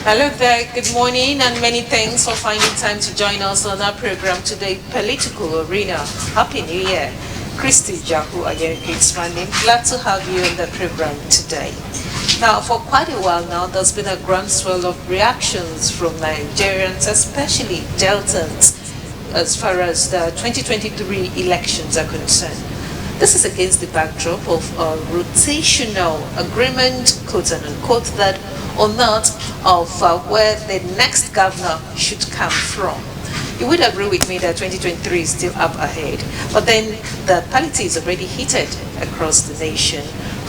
Hello there, good morning, and many thanks for finding time to join us on our program today, Political Arena. Happy New Year. Christy Jahu again, expanding. Glad to have you on the program today. Now, for quite a while now, there's been a groundswell of reactions from Nigerians, especially Deltans, as far as the 2023 elections are concerned. This is against the backdrop of a rotational agreement, quote unquote, that or not of where the next governor should come from. You would agree with me that 2023 is still up ahead, but then the polity is already heated across the nation.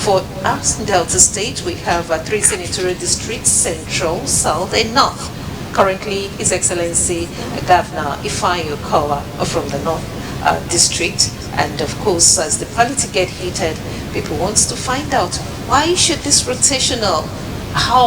For us in Delta State, we have three senatorial districts, Central, South, and North. Currently, His Excellency Governor Ifeanyi Okowa from the North District. And of course, as the polity get heated, people want to find out why should this rotational,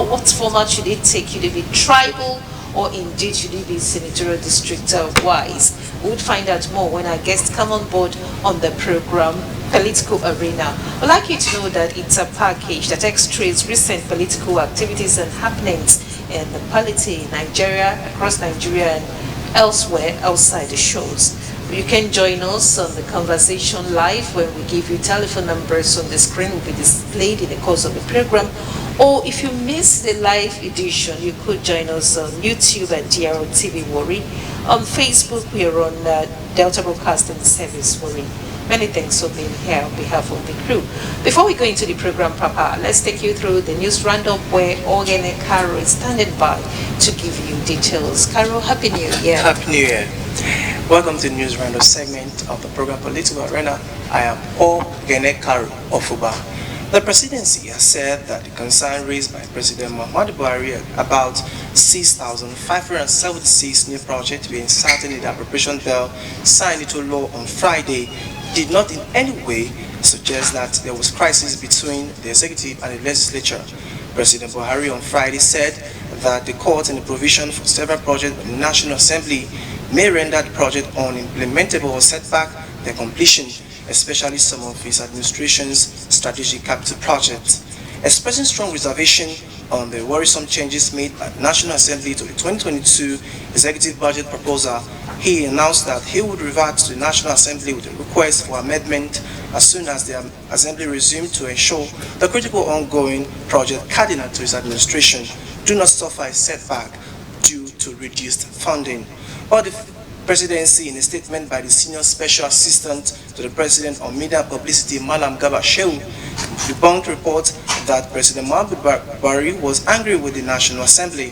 what format should it take? Should it be tribal or indeed should it be senatorial district wise? We would find out more when our guests come on board on the program Political Arena. I'd like you to know that it's a package that x-rays recent political activities and happenings in the polity in Nigeria, across Nigeria and elsewhere outside the shows. You can join us on the conversation live when we give you telephone numbers on the screen will be displayed in the course of the program. Or if you miss the live edition, you could join us on YouTube at DRO TV Warri. On Facebook, we are on Delta Broadcasting Service Warri. Many thanks for being here on behalf of the crew. Before we go into the program proper, let's take you through the news roundup where Ogene Caro is standing by to give you details. Caro, Happy New Year. Happy New Year. Welcome to the news roundup segment of the program Political Arena. I am Ogene Caro of Uba. The presidency has said that the concern raised by President Muhammadu Buhari about 6,576 new projects being inserted in the appropriation bill signed into law on Friday did not in any way suggest that there was crisis between the executive and the legislature. President Buhari on Friday said that the court and the provision for several projects of the National Assembly may render the project unimplementable or set back their completion, especially some of his administration's strategic capital projects. Expressing strong reservation on the worrisome changes made by the National Assembly to the 2022 executive budget proposal, he announced that he would revert to the National Assembly with a request for amendment as soon as the Assembly resumed to ensure the critical ongoing project cardinal to his administration do not suffer a setback due to reduced funding. Or the presidency, in a statement by the senior special assistant to the president on media publicity, Malam Garba Shehu, debunked reports that President Muhammadu Buhari was angry with the National Assembly.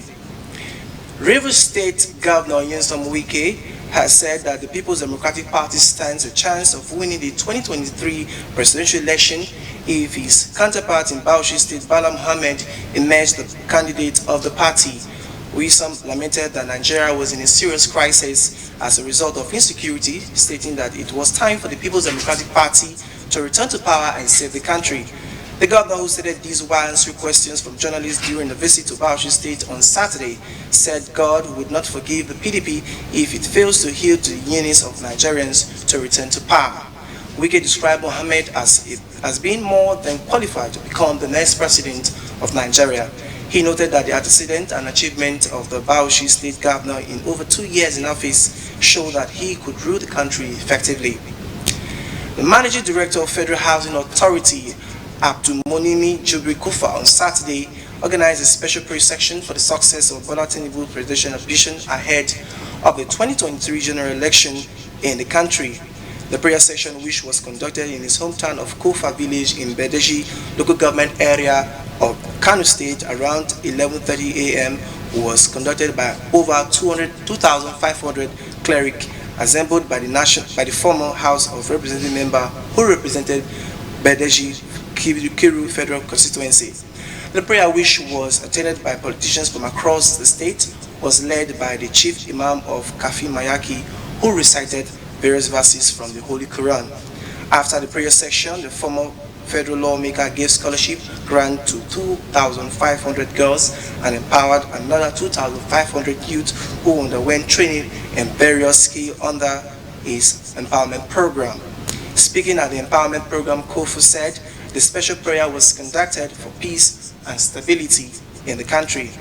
Rivers State Governor Nyesom Wike has said that the People's Democratic Party stands a chance of winning the 2023 presidential election if his counterpart in Bauchi State, Bala Mohammed, emerged the candidate of the party. Nyesom lamented that Nigeria was in a serious crisis as a result of insecurity, stating that it was time for the People's Democratic Party to return to power and save the country. The governor, who stated these while answering questions from journalists during the visit to Bauchi State on Saturday, said God would not forgive the PDP if it fails to heal to the yearnings of Nigerians to return to power. Wike described Mohammed as being more than qualified to become the next president of Nigeria. He noted that the antecedent and achievement of the Bauchi State Governor in over 2 years in office show that he could rule the country effectively. The Managing Director of Federal Housing Authority, Abdulmonimi Jibri Kufa, on Saturday organized a special prayer section for the success of Bola Tinubu presidential ambition ahead of the 2023 general election in the country. The prayer session, which was conducted in his hometown of Kufa village in Bedeji local government area of Kano State around 11:30 a.m., was conducted by over 2,500 clerics assembled by the former House of Representatives member who represented Bedeji Kiru Federal Constituency. The prayer, which was attended by politicians from across the state, was led by the Chief Imam of Kafi Mayaki, who recited various verses from the Holy Quran. After the prayer section, the former federal lawmaker gave scholarship grant to 2,500 girls and empowered another 2,500 youth who underwent training in various skills under his empowerment program. Speaking at the empowerment program, Kofu said the special prayer was conducted for peace and stability in the country.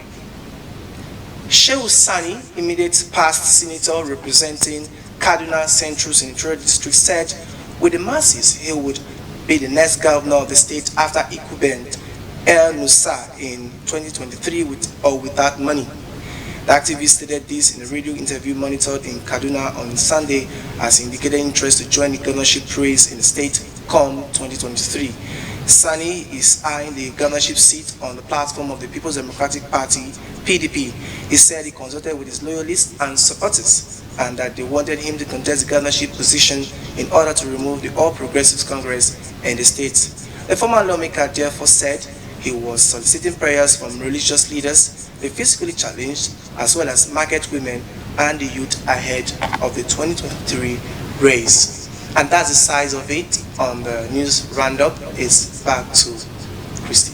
Shehu Sani, immediate past senator representing Kaduna Central Senatorial District, said with the masses he would be the next governor of the state after Ikubent El Nusa in 2023 with or without money. The activist stated this in a radio interview monitored in Kaduna on Sunday as he indicated interest to join the governorship race in the state come 2023. Sani is eyeing the governorship seat on the platform of the People's Democratic Party, PDP. He said he consulted with his loyalists and supporters and that they wanted him to contest the governorship position in order to remove the All Progressives Congress in the state. The former lawmaker therefore said he was soliciting prayers from religious leaders, the physically challenged, as well as market women and the youth ahead of the 2023 race. And that's the size of it on the news roundup. It's back to Christy.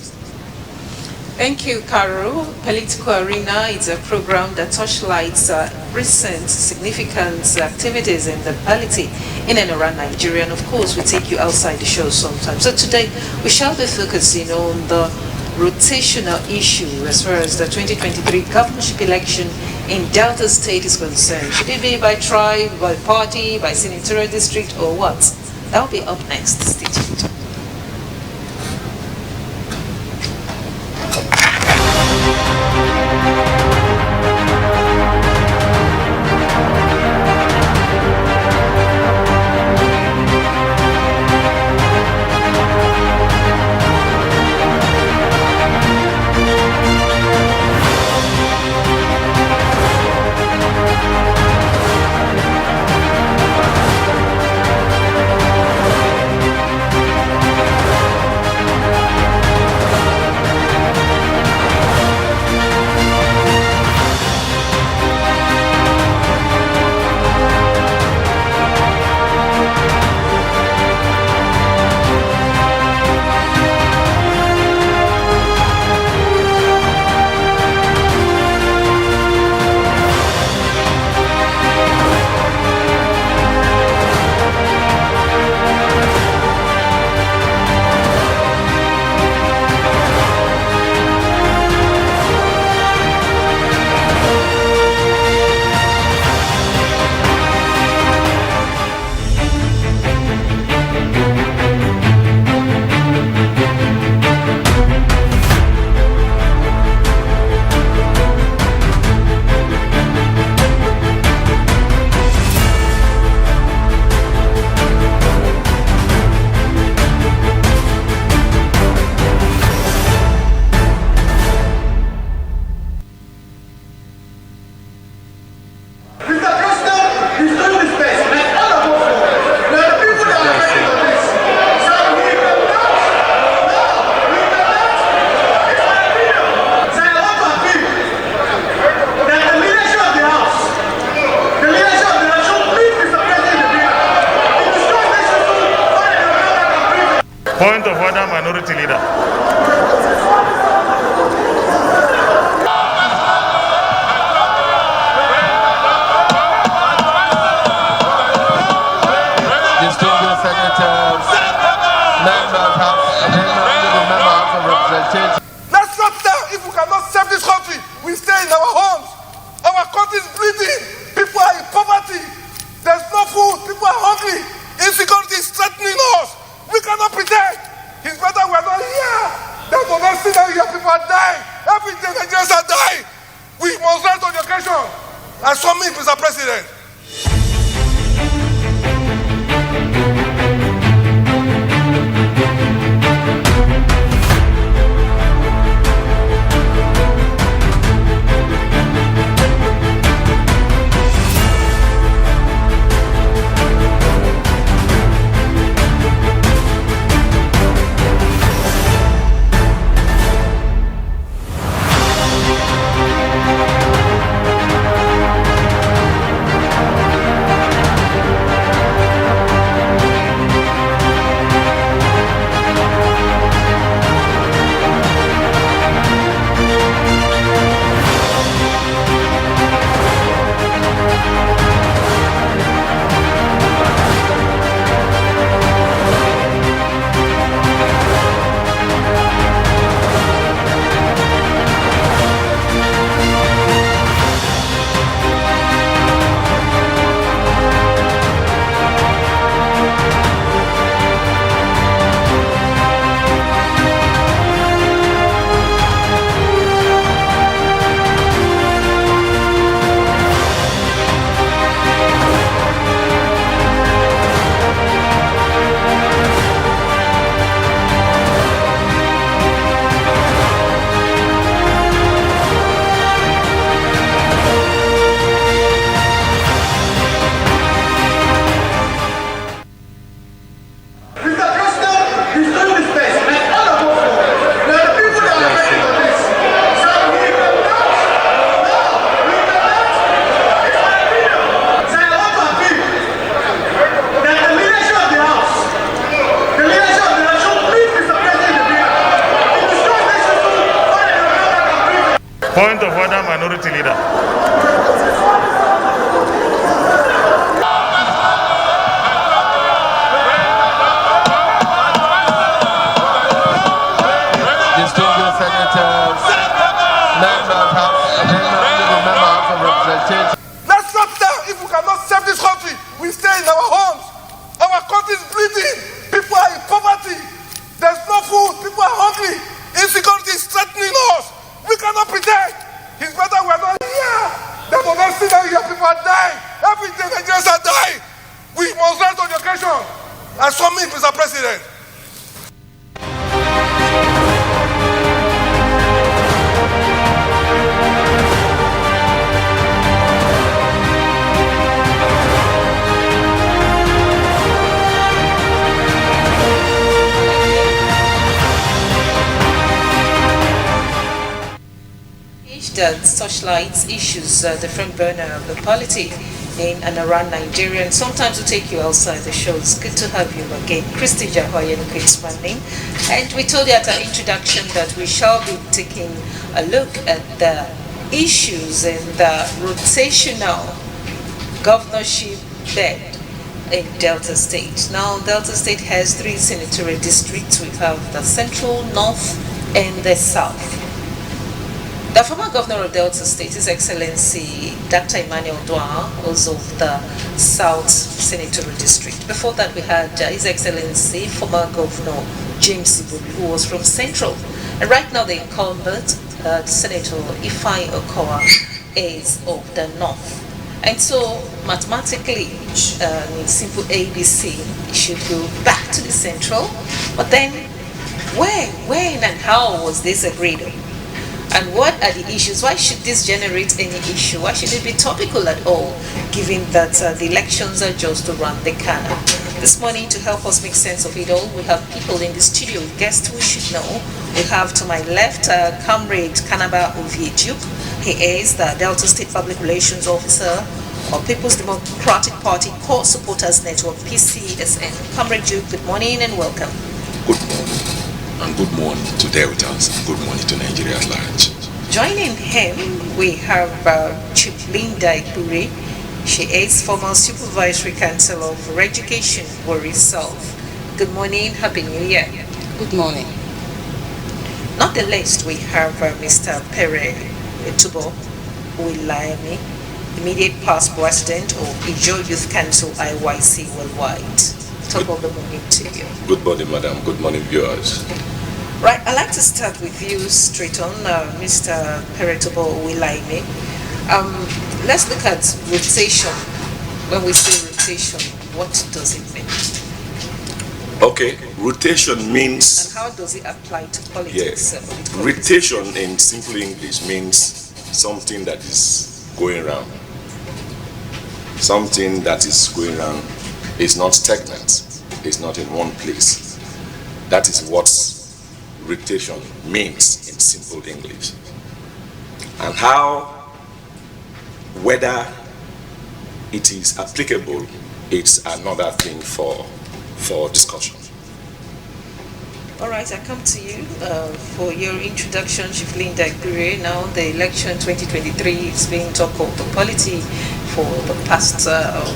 Thank you, Carol. Political Arena is a program that touchlights recent significant activities in the polity in and around Nigeria. And of course, we take you outside the show sometimes. So today, we shall be focusing on the rotational issue as far as the 2023 governorship election in Delta State is concerned. Should it be by tribe, by party, by senatorial district, or what? That will be up next. Stay tuned. Point of order, minority leader. Distinguished senators, members of representation. Let's stop now. If we cannot save this country, we stay in our homes. Our country is bleeding. People are in poverty. There's no food. People are hungry. Insecurity is threatening us. We cannot pretend. It's better we're not here. Than to not see that here people are dying. Every day Nigerians are dying. We must rise to the occasion. And submit, Mr. President. Point of order, minority leader. Distinguished senators, members of representation. Let's stop now. If we cannot save this country, we stay in our homes. Our country is bleeding. People are in poverty. There's no food. People are hungry. Insecurity is threatening us. We cannot pretend. It's better we are not here. They will not see that here. People are dying. Every day Nigerians are dying. We must rise to the occasion. And so me, Mr. President. That touchlights issues the front burner of the polity in and around Nigeria, and sometimes we take you outside the show. It's good to have you again. Christy Jahu expanding, and we told you at our introduction that we shall be taking a look at the issues in the rotational governorship bed in Delta State. Now, Delta State has 3 senatorial districts. We have the Central, North, and the South. The former governor of Delta State, His Excellency Dr. Emmanuel Dua, was of the South Senatorial District. Before that, we had His Excellency former Governor James Ibobi, who was from Central. And right now, the incumbent, Senator Ifeanyi Okowa, is of the North. And so, mathematically, in simple ABC, it should go back to the Central. But then, when and how was this agreed on? And what are the issues? Why should this generate any issue? Why should it be topical at all, given that the elections are just around the corner? This morning, to help us make sense of it all, we have people in the studio, guests we should know. We have to my left, Comrade Kanaba Ovieju. He is the Delta State Public Relations Officer of People's Democratic Party Core Supporters Network, PCSN. Comrade Duke, good morning and welcome. Good morning. And good morning to Deltas, and good morning to Nigeria at large. Joining him, we have Chief Linda Ikure. She is former Supervisory Council of Education, Warri South. Good morning, Happy New Year. Good morning. Not the least, we have Mr. Pere Etubo Uilayemi, immediate past president of Ijo Youth Council IYC Worldwide. Top of the morning to you. Good morning, madam. Good morning, viewers. Right, I'd like to start with you straight on, Mr. Peretobo Uilayemi. Let's look at rotation. When we say rotation, what does it mean? Okay, rotation means... And how does it apply to politics? Yeah, rotation in simple English means something that is going around. Something that is going around is not stagnant, it's not in one place. That is what rotation means in simple English. And how, whether it is applicable, it's another thing for discussion. All right, I come to you for your introduction, Chief Linda Ikure. Now the election 2023 is being talked of the polity for the past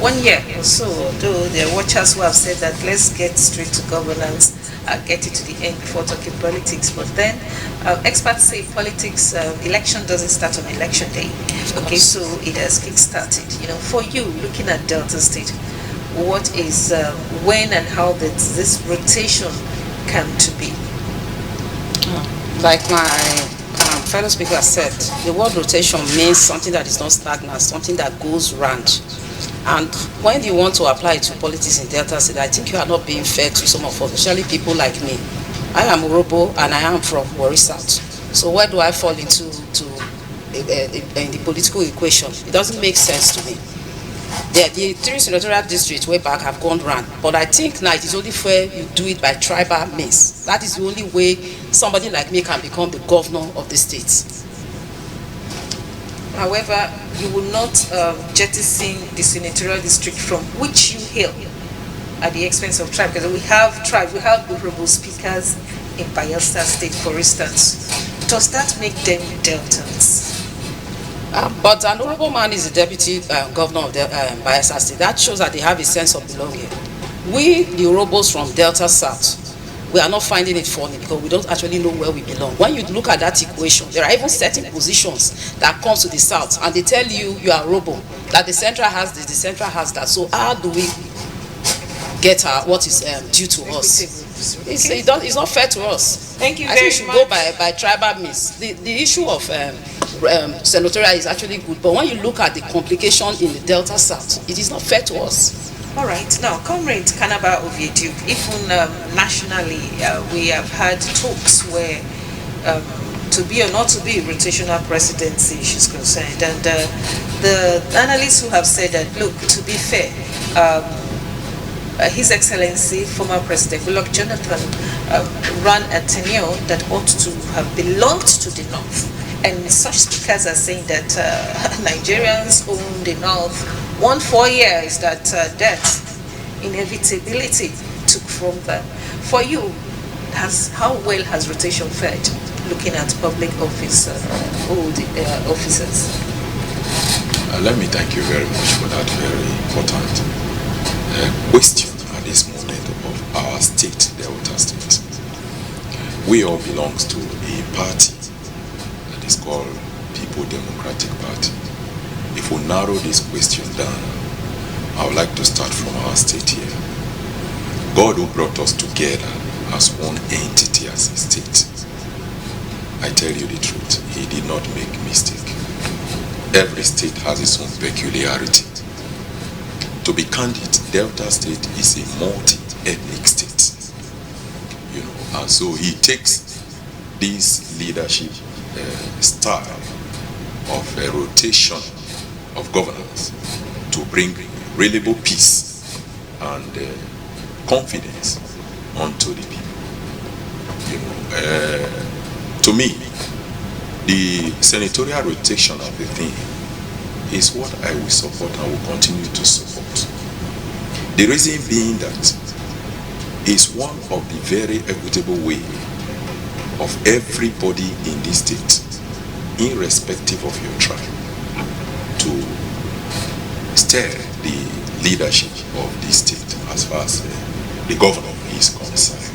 1 year or so, though there are watchers who have said that let's get straight to governance, get it to the end before talking politics. But then experts say politics, election doesn't start on election day. Okay, so it has kick-started. You know, for you, looking at Delta State, what is, when and how did this rotation come to be? Like my fellow speaker said, the word rotation means something that is not stagnant, something that goes round. And when you want to apply it to politics in Delta State, I think you are not being fair to some of us, especially people like me. I am Urobo and I am from Warri South. So where do I fall into in the political equation? It doesn't make sense to me. The 3 senatorial districts way back have gone round, but I think now it is only fair you do it by tribal means. That is the only way somebody like me can become the governor of the state. However, you will not jettison the senatorial district from which you hail at the expense of tribe, because we have tribes, we have honorable speakers in Bayelsa State, for instance. Does that make them Deltans? But an honorable man is the deputy governor of the Bayelsa State. That shows that they have a sense of belonging. We, the Urhobos from Delta South, we are not finding it funny because we don't actually know where we belong. When you look at that equation, there are even certain positions that come to the South and they tell you you are Urhobo, that the Central has this, the Central has that. So how do we get what is due to us? It's not fair to us. Thank you I very think we much. should go by tribal means. The issue of senatorial is actually good, but when you look at the complication in the Delta South, it is not fair to us. All right, now, Comrade Kanaba Oviedu, even nationally, we have had talks where to be or not to be rotational presidency she's concerned, and the analysts who have said that, look, to be fair, His Excellency, former President Goodluck Jonathan, ran a tenure that ought to have belonged to the North. And such speakers are saying that Nigerians own the North. 4 years that death, inevitability took from them. For you, how well has rotation fared, looking at public office, old officers? Let me thank you very much for that very important question at this moment of our state, Delta State. We all belong to a party that is called People Democratic Party. If we narrow this question down, I would like to start from our state here. God who brought us together as one entity, as a state. I tell you the truth, he did not make mistake. Every state has its own peculiarity. To be candid, Delta State is a multi-ethnic state. And so he takes this leadership style of a rotation of governance to bring reliable peace and confidence onto the people. To me, the senatorial rotation of the thing is what I will support and will continue to support. The reason being that it's one of the very equitable way of everybody in this state, irrespective of your tribe, to steer the leadership of this state as far as the governor is concerned.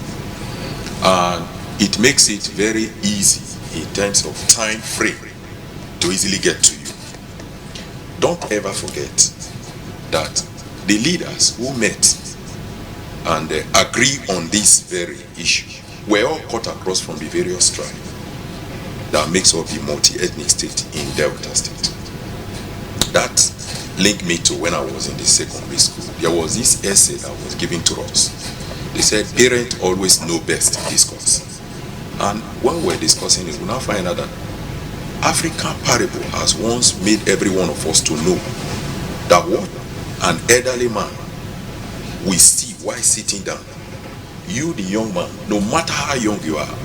And it makes it very easy in terms of time frame to easily get to you. Don't ever forget that the leaders who met and agree on this very issue were all cut across from the various tribes that makes up the multi-ethnic state in Delta State. That linked me to when I was in the secondary school. There was this essay that was given to us. They said, parents always know best discourse. And when we're discussing it, we now find out that African parable has once made every one of us to know that what an elderly man will see while sitting down, you the young man, no matter how young you are,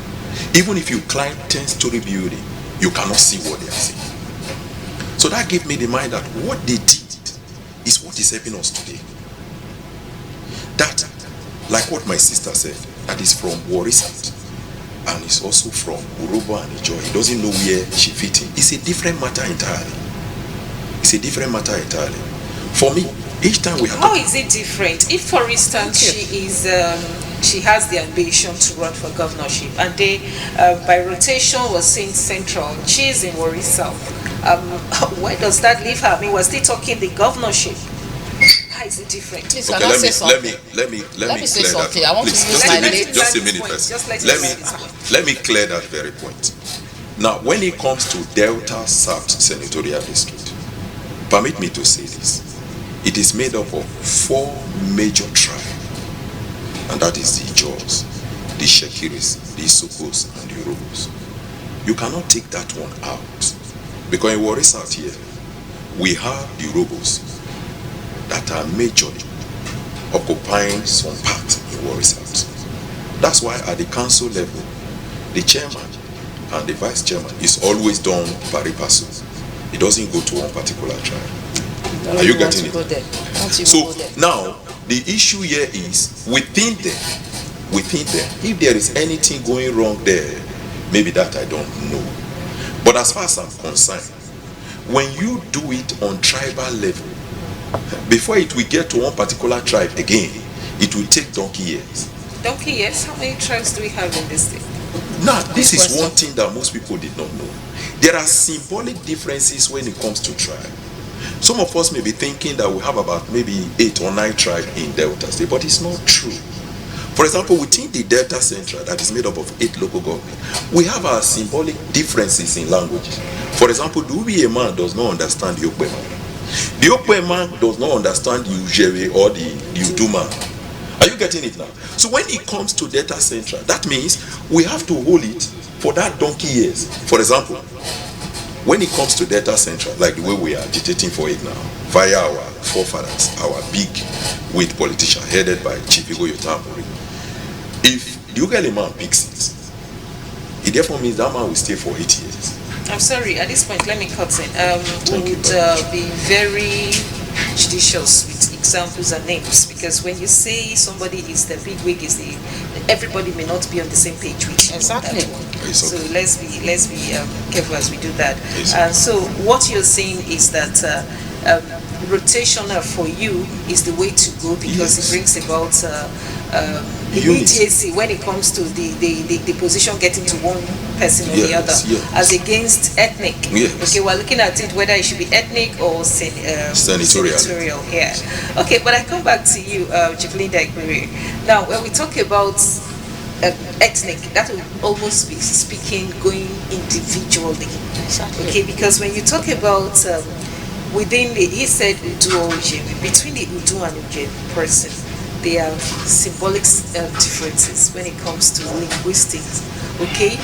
even if you climb 10-story building, you cannot see what they are seeing. So that gave me the mind that what they did is what is helping us today. That, like what my sister said, that is from Warri South, and it's also from Urhobo and Ijaw. He doesn't know where she fits in. It's a different matter entirely. It's a different matter entirely. For me, each time we have. How is it different? If, for instance, she has the ambition to run for governorship, and they, by rotation, was seen central. She is in Warri South. Where does that leave her? I mean, we're still talking the governorship. How is it different? Please, Okay, can I say something? let me say clear something. that. I want to Please, use just my a minute, late- just a minute first. Let me clear that very point. Now, when it comes to Delta South Senatorial District, permit me to say this. It is made up of 4 major tribes, and that is the Ijaws, the Shekiris, the Isokos, and the Urhobos. You cannot take that one out, because in Warri South here, we have the Urhobos that are majorly occupying some part in Warri South. That's why at the council level, the chairman and the vice chairman is always done pari passu. It doesn't go to one particular tribe. Are you getting it? So now the issue here is within them, if there is anything going wrong there, maybe that I don't know. But as far as I'm concerned, when you do it on tribal level, before it will get to one particular tribe again, it will take donkey years. Donkey years? How many tribes do we have in this state? Now, this is one thing that most people did not know. There are symbolic differences when it comes to tribe. Some of us may be thinking that we have about maybe 8 or 9 tribes in Delta State, but it's not true. For example, within the Delta Central, that is made up of 8 local governments, we have our symbolic differences in languages. For example, the Ubi man does not understand the Okwe man. The Okwe man does not understand the Ujere or the Uduma. Are you getting it now? So when it comes to Delta Central, that means we have to hold it for that donkey years. For example, when it comes to Delta Central, like the way we are agitating for it now, via our forefathers, our big weight politician headed by Chief Igo Yotamori, if the Ugele man picks it, it therefore means that man will stay for 8 years. I'm sorry, at this point, let me cut in. We would be very judicious with examples and names, because when you say somebody is the big wig, is the everybody may not be on the same page with you. Exactly. So let's be careful as we do that. So what you're saying is that rotational for you is the way to go, because it brings about immediacy when it comes to the position getting to one person or the other, as against ethnic. Okay, we're looking at it whether it should be ethnic or senatorial. Yeah. Okay, but I come back to you, Chief Linda Ekpere. Now, when we talk about ethnic, that will almost be speaking going individually. Exactly. Okay, because when you talk about within the, he said Udu or Ujemi, between the Udu and Ujemi person, there are symbolic differences when it comes to linguistics. Okay,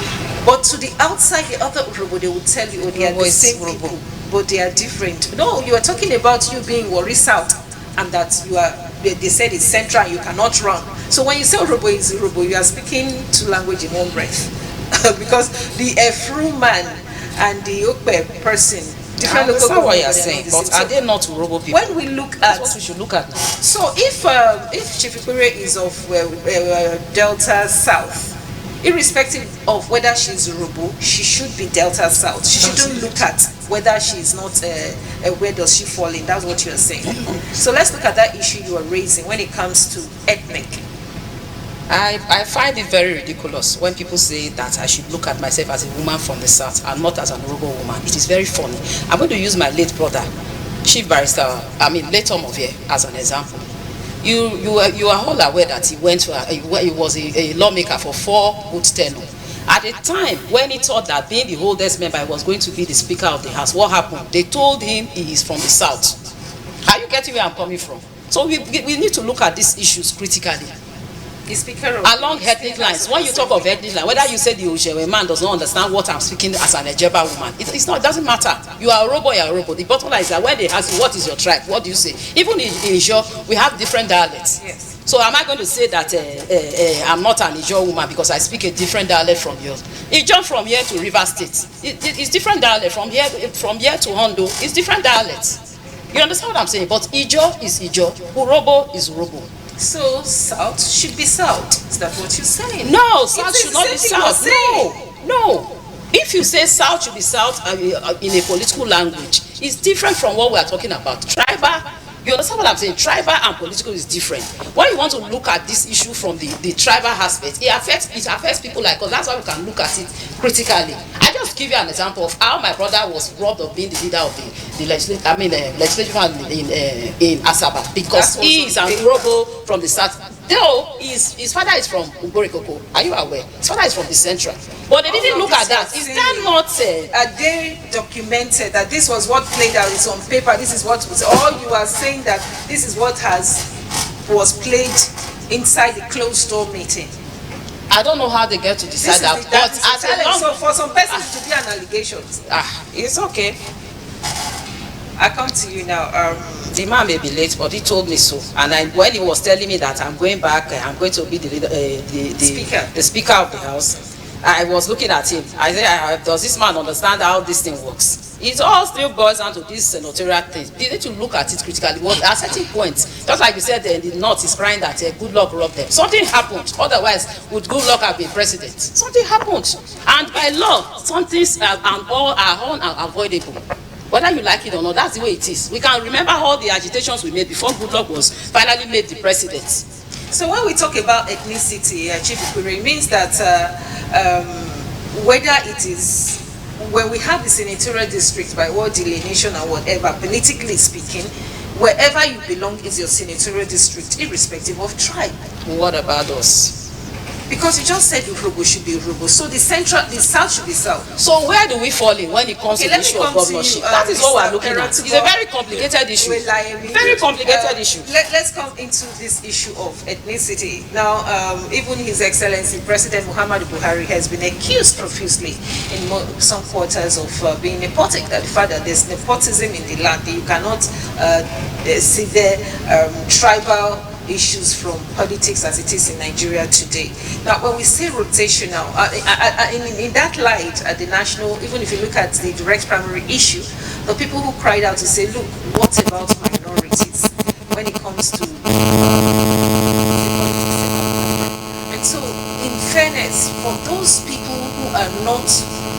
but to the outside, the other Urobo, they will tell you, oh, they are the same people, but they are different. No, you are talking about you being Warri South, and that you are, they said it's central and you cannot run. So when you say Urobo is Urobo, you are speaking two languages in one breath. Because the Efru man and the Okpe person, different local governments, what you're saying, but are they not Urobo people? When we look at, that's what we should look at now. So if Chief Ekpere is of Delta South, irrespective of whether she's Urobo, she should be Delta South. She shouldn't look at whether she's not, where does she fall in. That's what you're saying. So let's look at that issue you are raising when it comes to ethnic. I find it very ridiculous when people say that I should look at myself as a woman from the South and not as an Urobo woman. It is very funny. I'm going to use my late brother, Chief Barrister, late Omovie, as an example. You are all aware that he went to he was a lawmaker for 4 good tenure. At the time when he thought that being the oldest member was going to be the Speaker of the House, what happened? They told him he is from the South. Are you getting where I'm coming from? So we need to look at these issues critically. The Speaker of along ethnic lines. When you talk of ethnic line, whether you say the Ojewe man does not understand what I'm speaking as an Ejeba woman, it doesn't matter. You are a Urobo, you are a Urobo. The bottom line is that when they ask you what is your tribe, what do you say? Even in Ijaw, we have different dialects. Yes. So am I going to say that I'm not an Ijaw woman because I speak a different dialect from yours? Ijaw from here to River State, it's different dialect. From here to Hondo, it's different dialects. You understand what I'm saying? But Ijaw is Ijaw, Urobo is Urobo. So South should be South. Is that what you're saying? No, South should not be South. No. If you say South should be South in a political language, it's different from what we are talking about. Tribal, you understand what I'm saying? Tribal and political is different. When you want to look at this issue from the tribal aspect, it affects people like us. That's why we can look at it critically. I just give you an example of how my brother was robbed of being the leader of the legislature in Asaba, because he is an Urobo from the South. Though his father is from Ugborikoko. Are you aware? His father is from the Central. But they didn't look at that. Is that not are they documented that this was what played out? It's on paper. This is what was. Or you are saying that this is what was played inside the closed door meeting? I don't know how they get to decide that. But so for some persons to be an allegation, it's okay. I come to you now. The man may be late, but he told me so. And when he was telling me that I'm going back, I'm going to be the speaker of the House, I was looking at him. I said, does this man understand how this thing works? It all still boils down to this senatorial thing. You need to look at it critically. But at certain points, just like you said, the North is crying that good luck robbed them. Something happened. Otherwise, would good luck have been president? Something happened. And by law, some things are unavoidable. Whether you like it or not, that's the way it is. We can remember all the agitations we made before Goodluck was finally made the president. So when we talk about ethnicity, Chief Ikure, it means that whether it is, when we have the senatorial district by ward delineation or whatever, politically speaking, wherever you belong is your senatorial district, irrespective of tribe. What about us? Because you just said Urhobo should be Urhobo, so the south should be south. So where do we fall in when it comes to the issue of governorship? That is what we're looking at. It's a very complicated issue. Very complicated issue. Let's come into this issue of ethnicity. Now, even His Excellency President Muhammadu Buhari has been accused profusely in some quarters of being nepotic. That the fact that there's nepotism in the land, you cannot see the tribal issues from politics as it is in Nigeria today. Now, when we say rotational, in that light, at the national, even if you look at the direct primary issue, the people who cried out to say, look, what about minorities when it comes to and so, in fairness, for those people who are not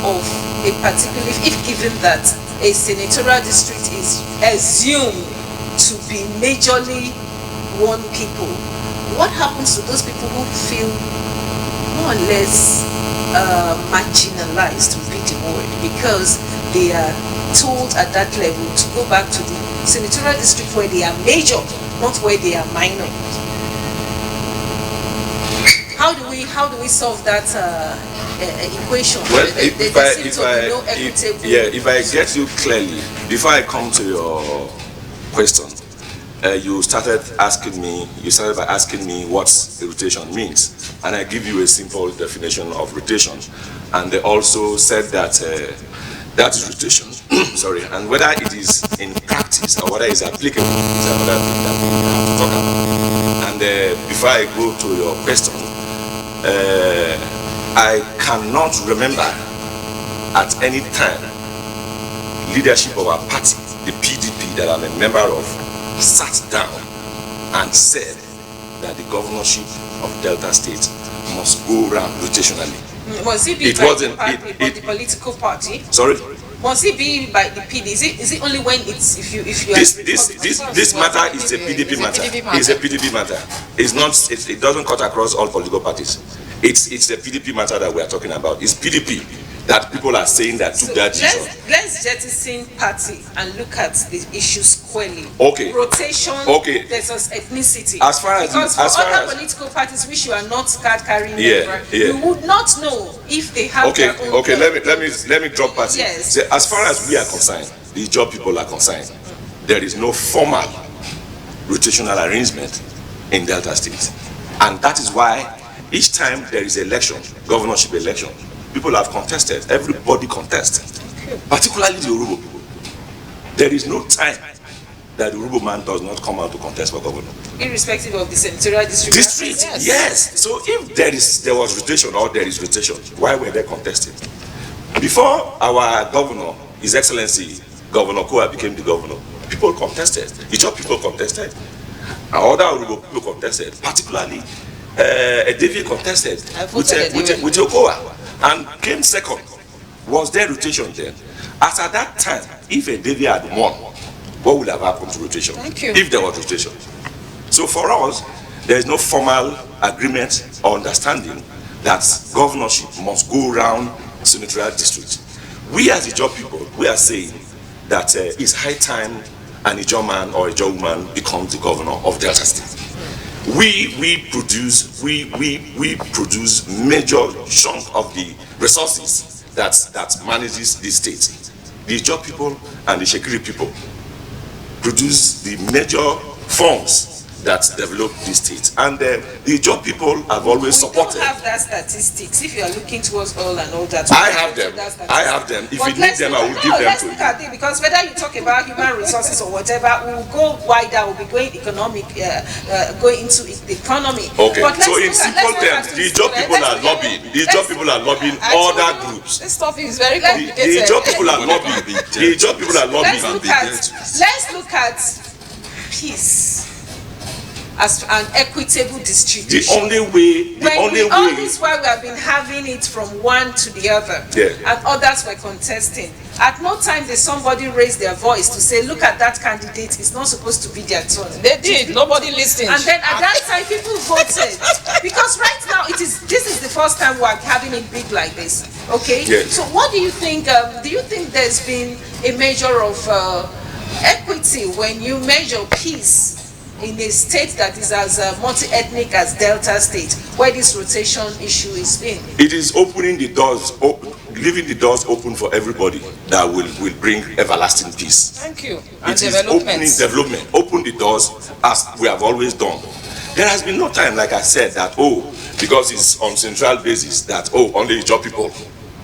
of a particular, if given that a senatorial district is assumed to be majorly one people, what happens to those people who feel more or less marginalized, would be the word, because they are told at that level to go back to the senatorial district where they are major, not where they are minor? How do we solve that equation? Well, if I get you clearly, before I come to your question, you started by asking me what rotation means, and I give you a simple definition of rotation, and they also said that that is rotation. Sorry, and whether it is in practice or whether it's applicable is another thing that we have to talk about. And before I go to your question, I cannot remember at any time leadership of our party, the PDP that I'm a member of, sat down and said that the governorship of Delta State must go around rotationally. Was it be by the political party? Sorry? Must it be by the PD? Is it only when it's if you this matter is a PDP matter. It's a PDP matter. It's not. It doesn't cut across all political parties. It's a PDP matter that we are talking about. It's PDP that people are saying that took that decision. Let's jettison party and look at the issue squarely. Okay. Rotation versus ethnicity. As far as other political parties which you are not card carrying, you would not know if they have their own. Okay. Let me drop party. Yes. So as far as we are concerned, the job people are concerned, there is no formal rotational arrangement in Delta State, and that is why each time there is election, governorship election, people have contested. Everybody contests, particularly the Urhobo people. There is no time that the Urhobo man does not come out to contest for governor, irrespective of the senatorial district. Yes. So if there was rotation or there is rotation, why were they contesting? Before our governor, His Excellency Governor Kowa became the governor, people contested. The job people contested, and other Urhobo people contested, particularly David contested with Okowa and came second. Was there rotation then? As at that time, if David had won, what would have happened to rotation? If there was rotation. So for us, there is no formal agreement or understanding that governorship must go around senatorial district. We as the job people, we are saying that it's high time an Ijaw man or Ijaw woman becomes the governor of Delta State. We produce major chunk of the resources that manages the state. The Ijaw people and the Shekiri people produce the major funds that develop the state, and the Ijaw people have always supported. We don't have that statistics. If you are looking towards all and all that, I have them. If you need them, I will give them to you. Let's look at it, because whether you talk about human resources or whatever, we will go wider. We'll be going economic, going into the economy. Okay. So in simple terms, the Ijaw people are lobbying. The Ijaw people are lobbying other groups. This stuff is very complicated. The Ijaw people are lobbying. The Ijaw people are lobbying. Let's look at peace as an equitable distribution. The only way, all this while we have been having it from one to the other, and others were contesting. At no time did somebody raise their voice to say, look at that candidate, it's not supposed to be their turn. They did, nobody listened. And then at that time people voted. Because right now this is the first time we're having it big like this. Okay? Yes. So what do you think, there's been a measure of equity when you measure peace in a state that is as multi-ethnic as Delta State, where this rotation issue is being? It is opening the doors, leaving the doors open for everybody that will bring everlasting peace. Thank you. And it is opening development, open the doors as we have always done. There has been no time, like I said, that, because it's on central basis, that, only Ijaw people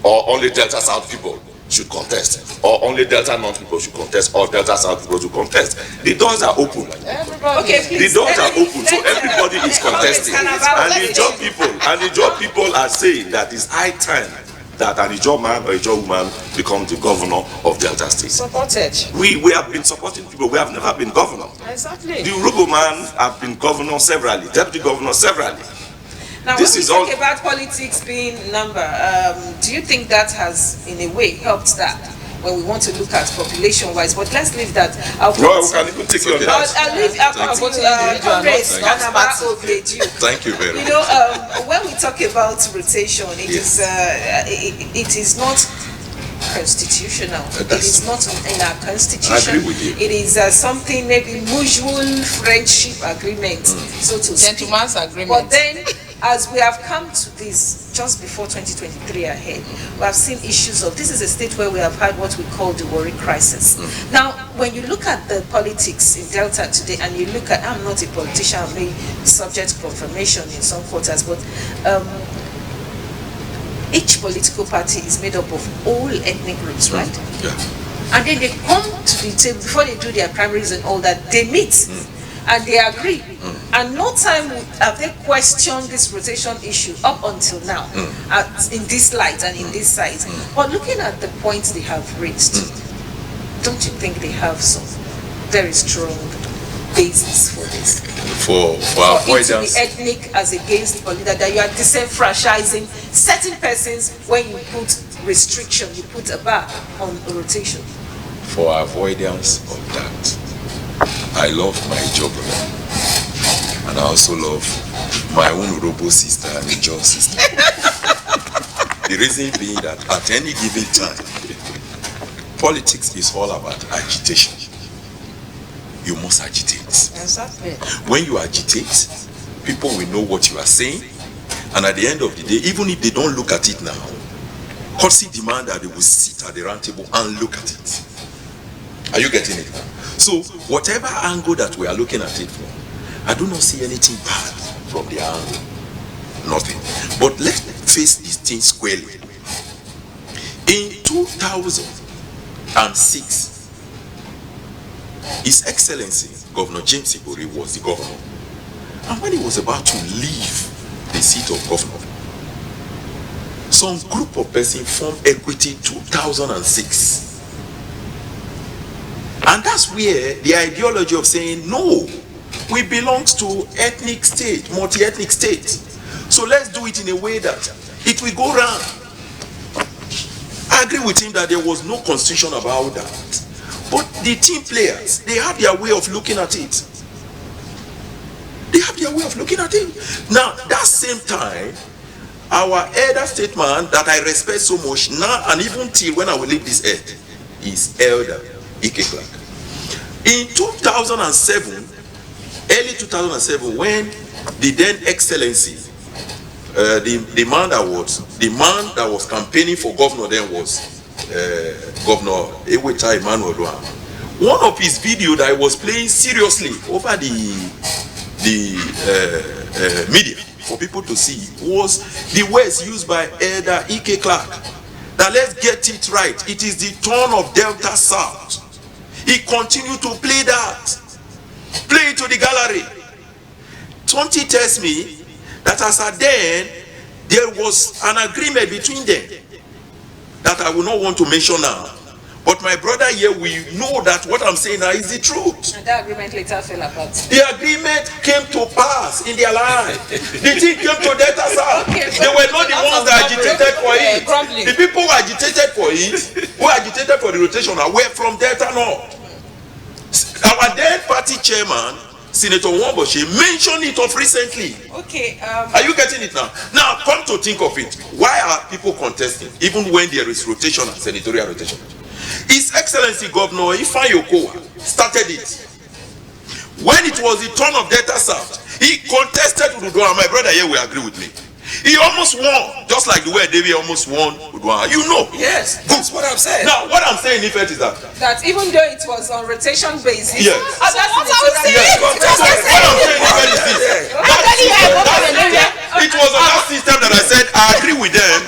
or only Delta South people should contest, or only Delta North people should contest, or Delta South people should contest. The doors are open. Okay, please, the doors are open, so everybody is contesting. And the Ijaw people are saying that it's high time that an Ijaw man or Ijaw woman become the governor of Delta State. Supported. We have been supporting people. We have never been governor. Exactly. The Urobo man have been governor severally, deputy governor severally. Now, when we talk about politics being number, do you think that has, in a way, helped that when we want to look at population-wise? But let's leave that. We can even take you on that. I'll leave Thank you very much. You know, when we talk about rotation, it is not constitutional. It is not in our constitution. I agree with you. It is something, maybe mutual friendship agreement, so to speak. Gentleman's agreement. But then, as we have come to this just before 2023 ahead, we have seen issues of, this is a state where we have had what we call the Warri crisis. Now, when you look at the politics in Delta today, and you look at, I'm not a politician, I may be subject to confirmation in some quarters, but each political party is made up of all ethnic groups, right? Yeah. And then they come to the table, before they do their primaries and all that, they meet and they agree. And no time have they questioned this rotation issue up until now, in this light and in this size. But looking at the points they have raised, don't you think they have some very strong basis for this? For avoidance. Ethnic as against political, that you are disenfranchising certain persons when you put restriction, you put a bar on rotation. For avoidance of that, I love my job, and I also love my own Urobo sister and Ijaw sister. The reason being that at any given time, politics is all about agitation. You must agitate. Exactly. When you agitate, people will know what you are saying, and at the end of the day, even if they don't look at it now, courtesy demand that they will sit at the round table and look at it. Are you getting it? So whatever angle that we are looking at it from, I do not see anything bad from the angle. Nothing. But let's face this thing squarely. In 2006, His Excellency Governor James Ibori was the governor. And when he was about to leave the seat of governor, some group of persons formed Equity 2006. And that's where the ideology of saying, no, we belong to ethnic state, multi-ethnic state. So let's do it in a way that it will go round. I agree with him that there was no constitution about that. But the team players, they have their way of looking at it. They have their way of looking at it. Now, that same time, our elder statesman that I respect so much now, and even till when I will leave this earth, is Elder Ike Clark. In 2007, early 2007, when the then Excellency, the man that was campaigning for governor then was Governor Eweta Emmanuel Duah. One of his videos that I was playing seriously over the media for people to see was the words used by Elder Ike Clark. That let's get it right. It is the turn of Delta South. He continued to play that. Play it to the gallery. Something tells me that as at then, there was an agreement between them that I will not want to mention now. But my brother here, we know that what I'm saying now is the truth. And that agreement later fell apart. The agreement came to pass in their life. The thing came to Delta South. Okay, they were not the ones that agitated for it. Grumbling. The people who agitated for it, who agitated for the rotation, were from Delta North. Our then party chairman, Senator Wamboshe, mentioned it of recently. Okay. Are you getting it now? Now, come to think of it. Why are people contesting, even when there is rotation and senatorial rotation? His Excellency Governor Ifeanyi Okowa started it. When it was the turn of Delta South, he contested Ududua. My brother here will agree with me. He almost won, just like the way David almost won Ududua. You know. Yes, that's what I'm saying. Now, what I'm saying, in fact, is that even though it was on rotation basis, yes. What are we saying? Yes. What I'm saying is this. It was on that system that I said I agree with them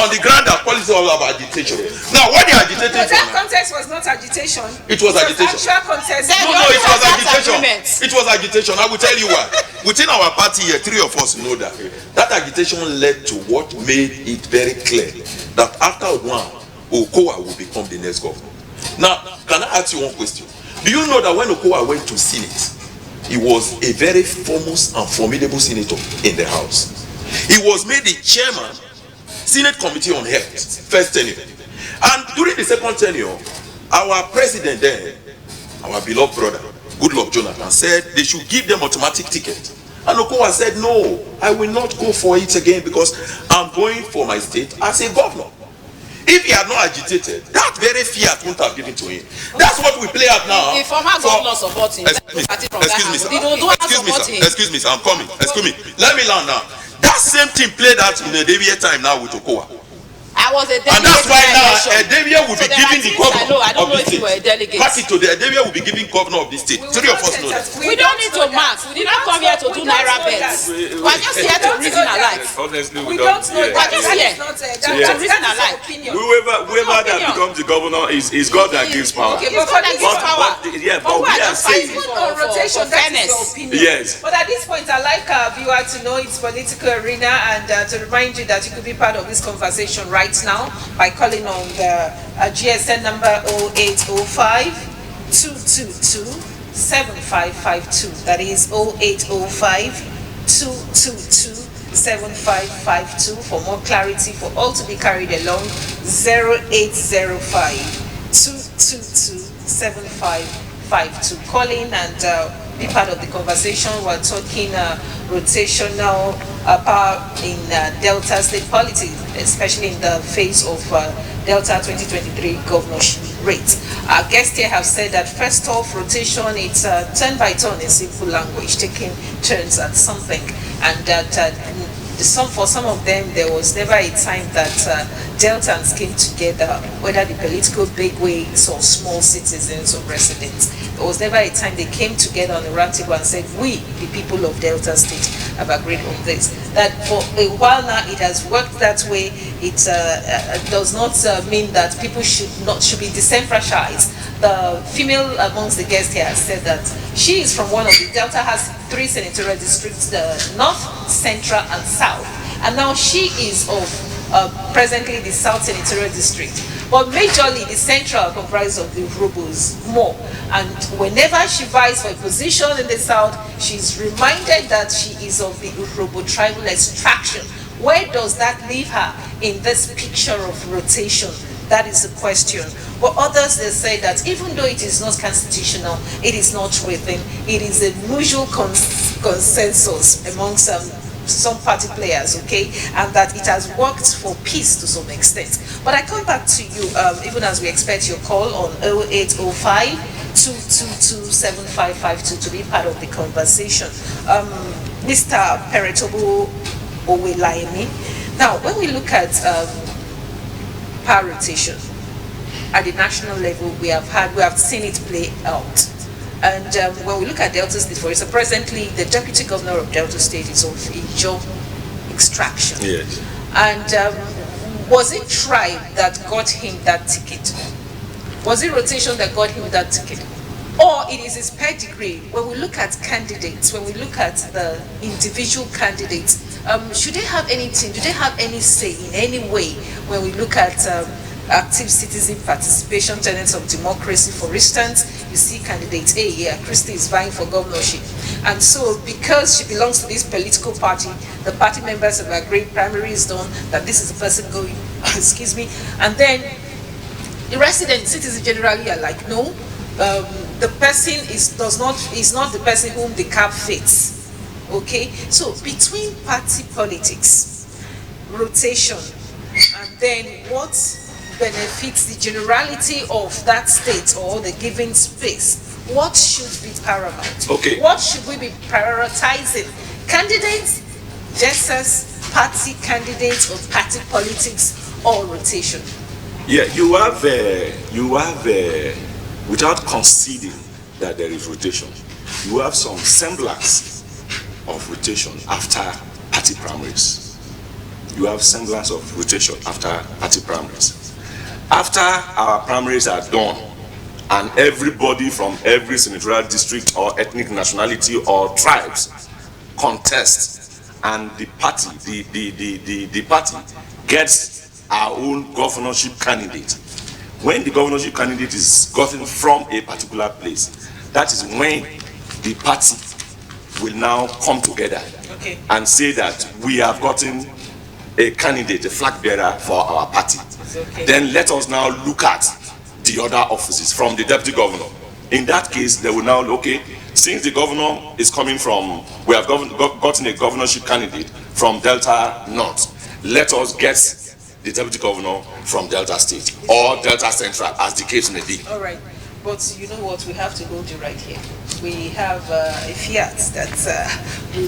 on the ground that policy all about agitation. Now, what they agitated But for that now, contest was not agitation. it was agitation. Actual contest. No, it was agitation. It was agitation. I will tell you why. Within our party here, 3 of us know that agitation led to what made it very clear that after one, Okowa will become the next governor. Now, can I ask you one question? Do you know that when Okowa went to Senate, he was a very famous and formidable senator in the House? He was made the chairman, Senate Committee on Health, first tenure. And during the second tenure, our president then, our beloved brother, Goodluck Jonathan, said they should give them automatic ticket. And Okowa said, no, I will not go for it again because I'm going for my state as a governor. If he had not agitated, that very fiat wouldn't have given to him. That's what we play out now. The former governor supporting. Excuse me, sir. Excuse Excuse me, sir. I'm coming. Excuse me. Let me learn now. That same thing played out in the Davia time now with Okowa. I was a delegate. And that's why now Davia will be giving the governor I don't of know the if you were a state. delegate. Back it to the Davia will be giving governor of the state. 3 of us know that. We don't need to mark. We did not come here to do naira bets. We're just here to reason our life. Honestly, We don't know that. We're just here To reason our life. whoever that becomes the governor is God that gives power. Okay, but for this power. But we are saying, even on rotation, that is your opinion. Yes. But at this point, I'd like our viewer to know its political arena and to remind you that you could be part of this conversation right now by calling on the GSN number 0805 222 7552. That is 0805 222 7552. For more clarity, for all to be carried along, 0805 222 7552. Call in and be part of the conversation. We're talking rotational power in Delta state politics, especially in the face of Delta 2023 governorship rates. Our guests here have said that first off, rotation, it's turn by turn in simple language, taking turns at something, and that for some of them, there was never a time that Deltans came together, whether the political bigwigs or small citizens or residents. There was never a time they came together on the round table and said, we, the people of Delta State, have agreed on this. That for a while now, it has worked that way. It does not mean that people should be disenfranchised. The female amongst the guests here has said that she is from one of the Delta has 3 senatorial districts, the North, Central, and South. And now she is of presently the South Senatorial District. But majorly the Central comprises of the Urhobos more. And whenever she vies for a position in the South, she's reminded that she is of the Urhobo tribal extraction. Where does that leave her in this picture of rotation? That is the question. But others, they say that even though it is not constitutional, it is not within, it is a mutual consensus amongst some party players, okay, and that it has worked for peace to some extent. But I come back to you, even as we expect your call on 0805 222 7552 to be part of the conversation. Mr. Peretobu Owelaimi, now when we look at power rotation at the national level, we have seen it play out. And when we look at Delta State, for instance, presently the deputy governor of Delta State is of Ijaw extraction. yes. And was it tribe that got him that ticket? Was it rotation that got him that ticket? Or it is his pedigree? When we look at candidates, when we look at the individual candidates, should they have anything? Do they have any say in any way when we look at active citizen participation, tenets of democracy. For instance, you see candidate A here, Christy is vying for governorship. And so because she belongs to this political party, the party members have agreed, primary is done, that this is the person going, excuse me, and then the resident citizens generally are like, no, the person is not the person whom the cap fits. Okay, so between party politics, rotation, and then what benefits the generality of that state or the given space, what should be paramount? Okay. What should we be prioritizing? Candidates versus party candidates, or party politics, or rotation? Yeah, you have without conceding that there is rotation, you have some semblance of rotation after party primaries. You have semblance of rotation after party primaries. After our primaries are done, and everybody from every senatorial district or ethnic nationality or tribes contest, and the party, the party gets our own governorship candidate. When the governorship candidate is gotten from a particular place, that is when the party will now come together and say that we have gotten a candidate, a flag bearer for our party. Then let us now look at the other offices from the deputy governor. In that case, they will now, okay, since the governor is coming from, we have gotten a governorship candidate from Delta North, let us get the deputy governor from Delta State or Delta Central, as the case may be. All right, but you know what, we have to go to right here. We have a fiat that we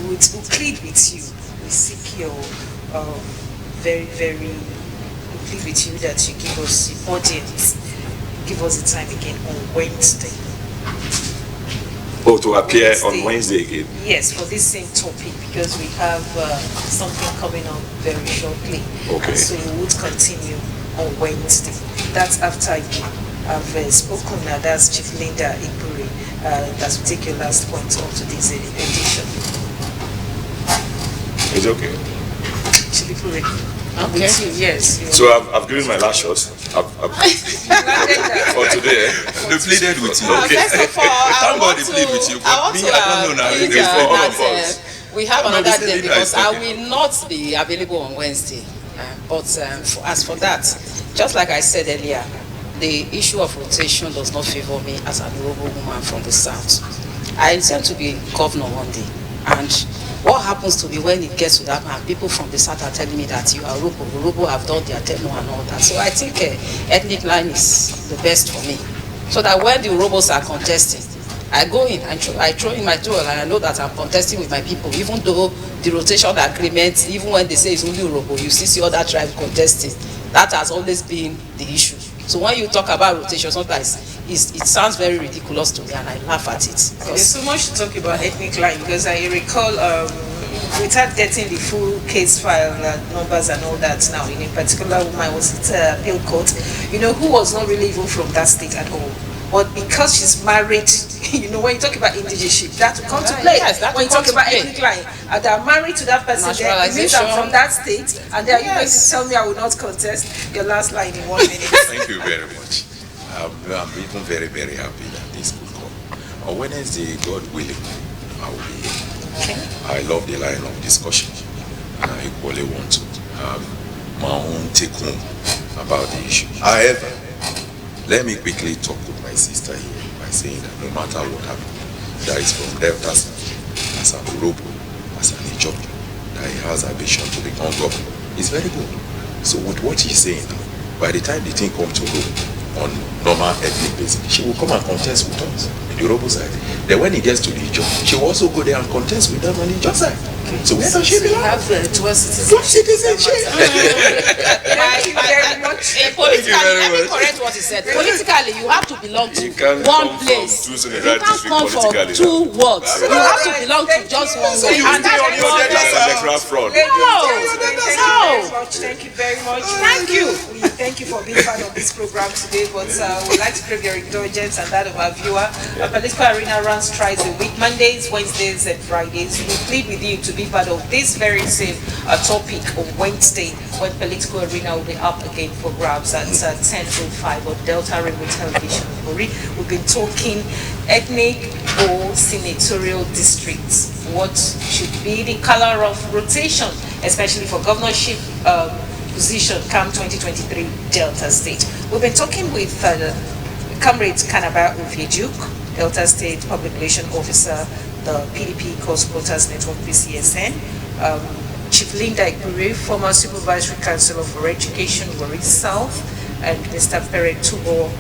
plead with you. We seek your we plead with you that you give us the audience, give us the time again on Wednesday. Oh, to appear on Wednesday again? Yes, for this same topic, because we have something coming up very shortly. Okay. So we would continue on Wednesday. That's after you have spoken. That's Chief Linda Ikuri. That will take your last point on today's edition. It's okay. Chief Ikuri. Okay. Yes. So I've given my last shot for today. They pleaded with you. Okay. First of all, Thank God they plead with you. I want Me, to I don't know now. plead, It's for all that, of us. we have I'm not another saying day that because it's I okay. will not be available on Wednesday. As for that, just like I said earlier, the issue of rotation does not favor me as an Urhobo woman from the south. I intend to be governor one day, and what happens to me when it gets to that and people from the south are telling me that you are Urhobo have done their tenure and all that. So I think ethnic line is the best for me. So that when the Urhobos are contesting, I go in and I throw in my towel, and I know that I'm contesting with my people, even though the rotation agreement, even when they say it's only Urhobo, you still see other tribes contesting. That has always been the issue. So when you talk about rotation, sometimes it sounds very ridiculous to me, and I laugh at it. There's so much to talk about ethnic line, because I recall without getting the full case file numbers and all that now, in a particular woman was it Bill Court, who was not really even from that state at all. But because she's married, when you talk about indigenship, that will come to play. Yes, that when you will talk come to about play. ethnic line, and they are married to that person, then it means I'm from that state, and then you're going to tell me I will not contest your last line in 1 minute. Thank you very much. I'm even very, very happy that this could come. On Wednesday, God willing, I will be here. Okay. I love the line of discussion, and I equally want to have my own take home about the issue. However, let me quickly talk with my sister here by saying that no matter what happens, that is from Delta State, as an Urhobo, as an Ijaw, that he has ambition to become governor. It's very good. So with what she's saying now, by the time the thing comes to Urhobo on normal ethnic basis, she will come and contest with us on the Urhobo side. Then when he gets to the Ijaw, she will also go there and contest with them on the Ijaw side. So where does she belong? Have dual citizenship. What citizenship? Thank you very much. Politically, let me correct what he said. Politically, you have to belong to one place. You can't come from two words. You have to belong to just one way. And that's electoral fraud. Thank you very much. Thank you. Thank you. thank you for being part of this program today, but we'd like to crave your indulgence and that of our viewer. Our Political Arena runs twice a week, Mondays, Wednesdays, and Fridays. We plead with you to be part of this very same topic on Wednesday, when Political Arena will be up again for grabs at 10:05 on Delta Rainbow Television. We've been talking ethnic or senatorial districts. What should be the color of rotation, especially for governorship position come 2023 Delta State. We've been talking with Comrade Kanaba Ufejuk, Delta State Public Relations Officer, the PDP Coast Quotas Network PCSN, Chief Linda Ikpure, former Supervisory Councillor for Education, Warri South, and Mr. Pere Tubo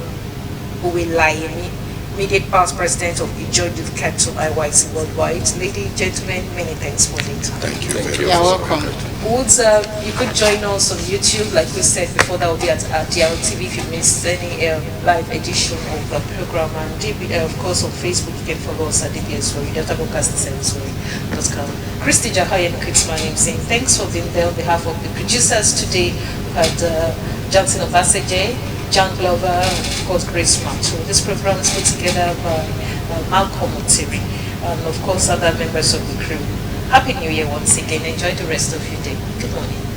Uwilayemi, immediate past president of Enjoy Youth Capital IYC Worldwide. Ladies and gentlemen, many thanks for it. Thank you. You're welcome. You could join us on YouTube, like we said before, that will be at DRTV if you missed any live edition of the program. And of course, on Facebook, you can follow us at DBS Story, Delta Broadcasting Service.com. Christy Jahayan Kritzman saying thanks for being there on behalf of the producers today. We had Johnson Obaseje, John Glover, and of course Grace Mato. This program is put together by Malcolm Otiri and of course other members of the crew. Happy New Year once again. Enjoy the rest of your day. Good morning.